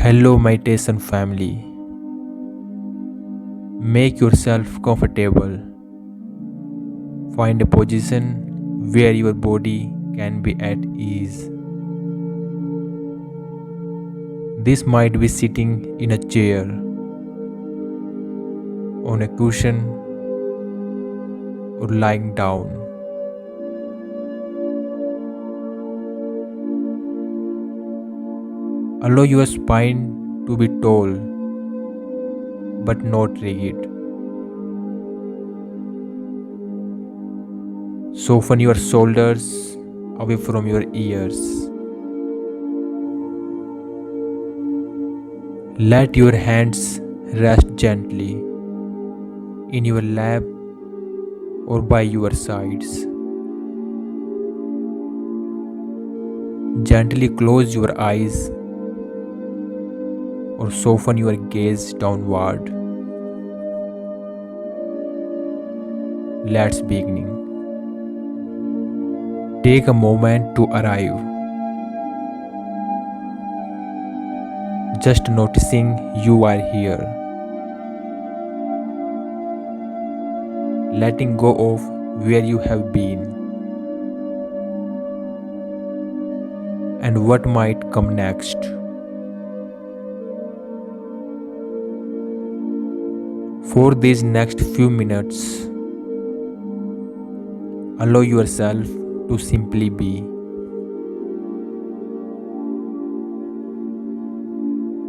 Hello, meditation family. Make yourself comfortable. Find a position where your body can be at ease. This might be sitting in a chair, on a cushion, or lying down. Allow your spine to be tall but not rigid. Soften your shoulders away from your ears. Let your hands rest gently in your lap or by your sides. Gently close your eyes or soften your gaze downward. Let's begin. Take a moment to arrive, just noticing you are here, letting go of where you have been and what might come next. For these next few minutes, allow yourself to simply be.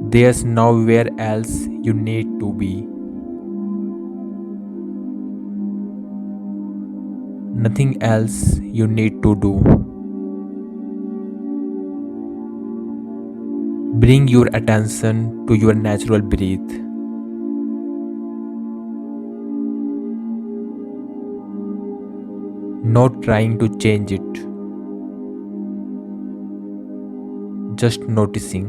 There's nowhere else you need to be. Nothing else you need to do. Bring your attention to your natural breath. Not trying to change it, just noticing.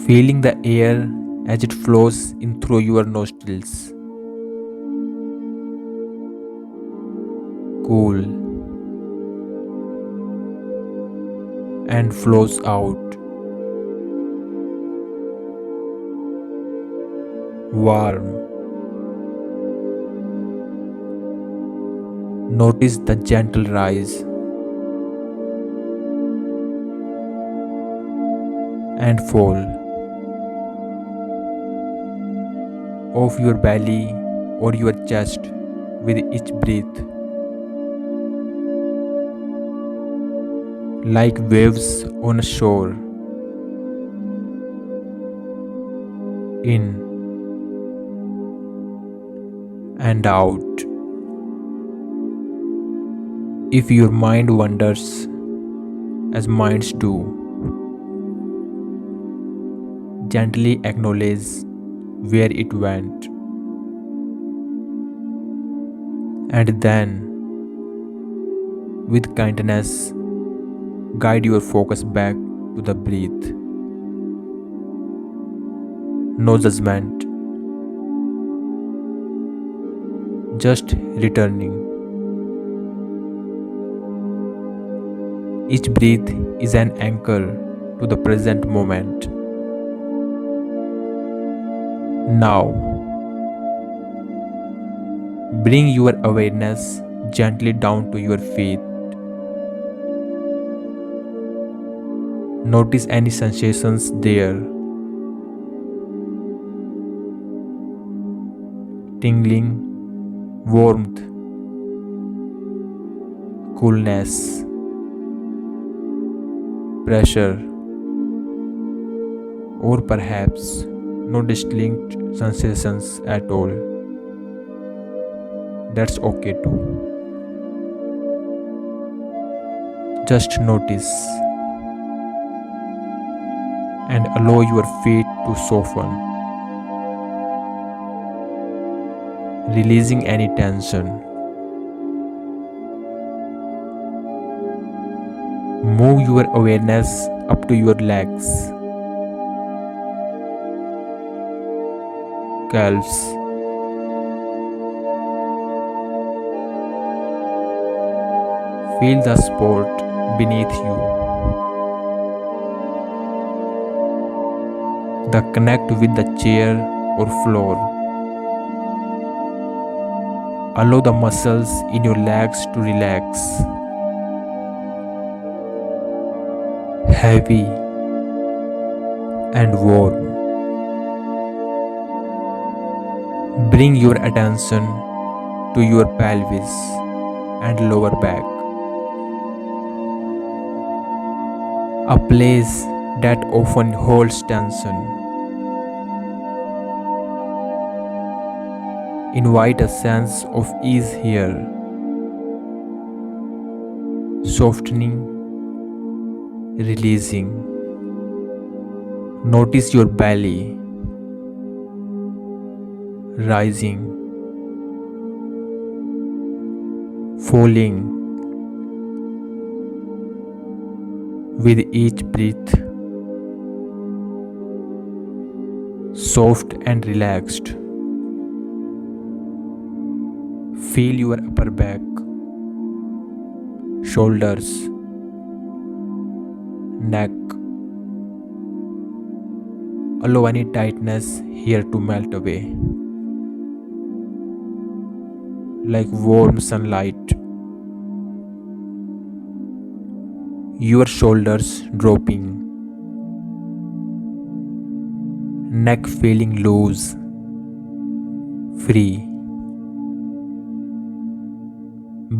Feeling the air as it flows in through your nostrils. Cool and flows out. Warm. Notice the gentle rise and fall of your belly or your chest with each breath, like waves on a shore. In and out. If your mind wanders, as minds do, gently acknowledge where it went, and then, with kindness, guide your focus back to the breath. No judgment, just returning. Each breath is an anchor to the present moment. Now, bring your awareness gently down to your feet. Notice any sensations there. Tingling, warmth, coolness, pressure, or perhaps no distinct sensations at all. That's okay too. Just notice and allow your feet to soften, releasing any tension. Move your awareness up to your legs, calves, feel the spot beneath you. The connect with the chair or floor. Allow the muscles in your legs to relax. Heavy and warm. Bring your attention to your pelvis and lower back, a place that often holds tension. Invite a sense of ease here, softening, releasing. Notice your belly rising, falling with each breath, soft and relaxed. Feel your upper back, shoulders, neck. Allow any tightness here to melt away, like warm sunlight. Your shoulders dropping, neck feeling loose, free.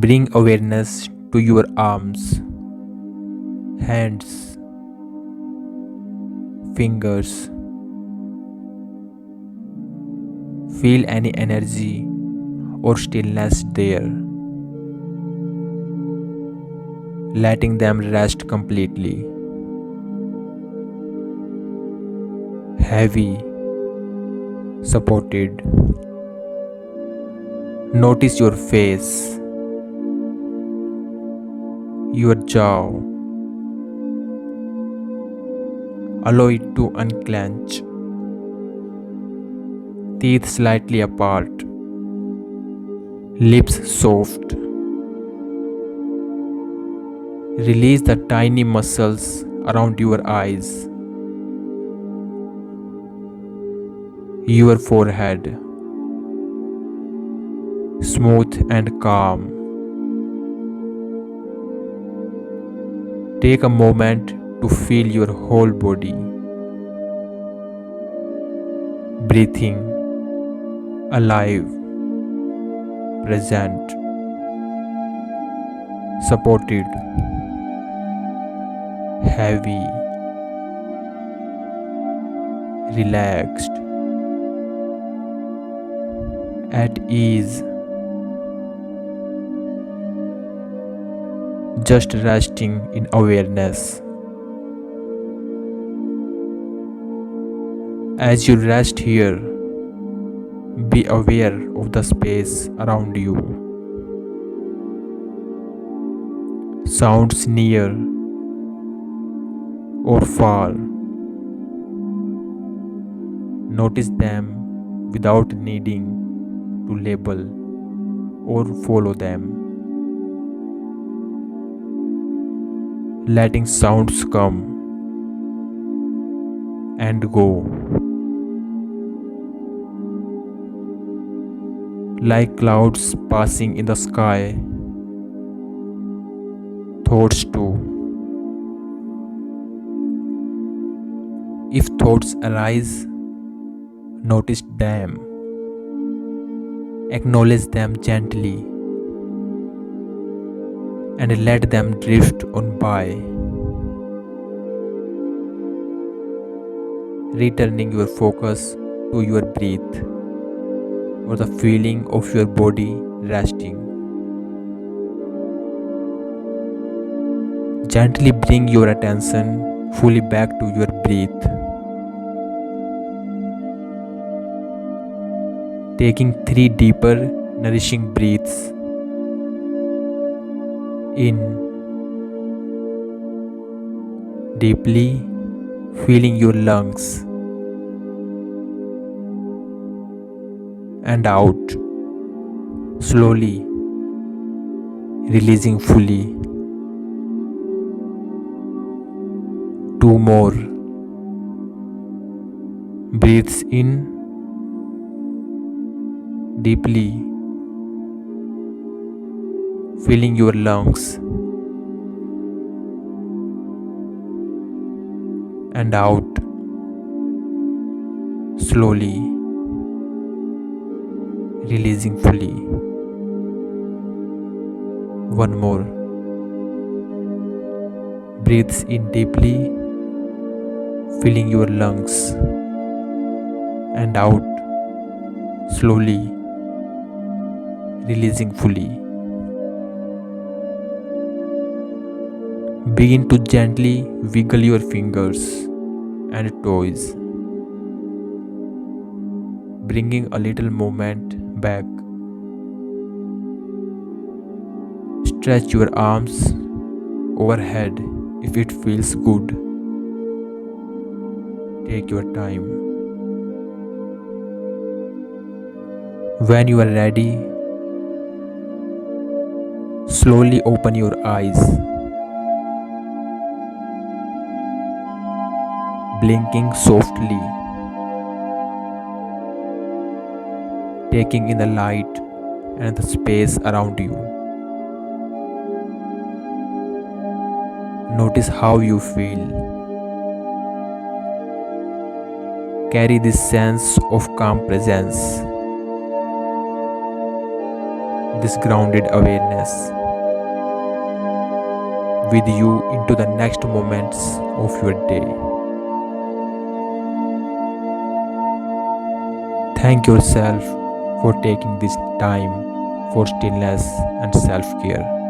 Bring awareness to your arms, hands, fingers. Feel any energy or stillness there, letting them rest completely. Heavy, supported. Notice your face, your jaw. Allow it to unclench, teeth slightly apart, lips soft. Release the tiny muscles around your eyes, your forehead, smooth and calm. Take a moment to feel your whole body, breathing, alive, present, supported, heavy, relaxed, at ease, just resting in awareness. As you rest here, be aware of the space around you. Sounds near or far. Notice them without needing to label or follow them. Letting sounds come and go, like clouds passing in the sky. Thoughts too. If thoughts arise, notice them. Acknowledge them gently and let them drift on by. Returning your focus to your breath or the feeling of your body resting. Gently bring your attention fully back to your breath. Taking 3 deeper, nourishing breaths. In, deeply feeling your lungs, and out, slowly releasing fully. 2 more. Breathes in deeply, filling your lungs, and out slowly, releasing fully. One more. Breathes in deeply, filling your lungs, and out slowly, releasing fully. Begin to gently wiggle your fingers and toes, bringing a little movement back. Stretch your arms overhead if it feels good. Take your time. When you are ready, slowly open your eyes, blinking softly, taking in the light and the space around you. Notice how you feel. Carry this sense of calm presence, this grounded awareness with you into the next moments of your day. Thank yourself for taking this time for stillness and self care.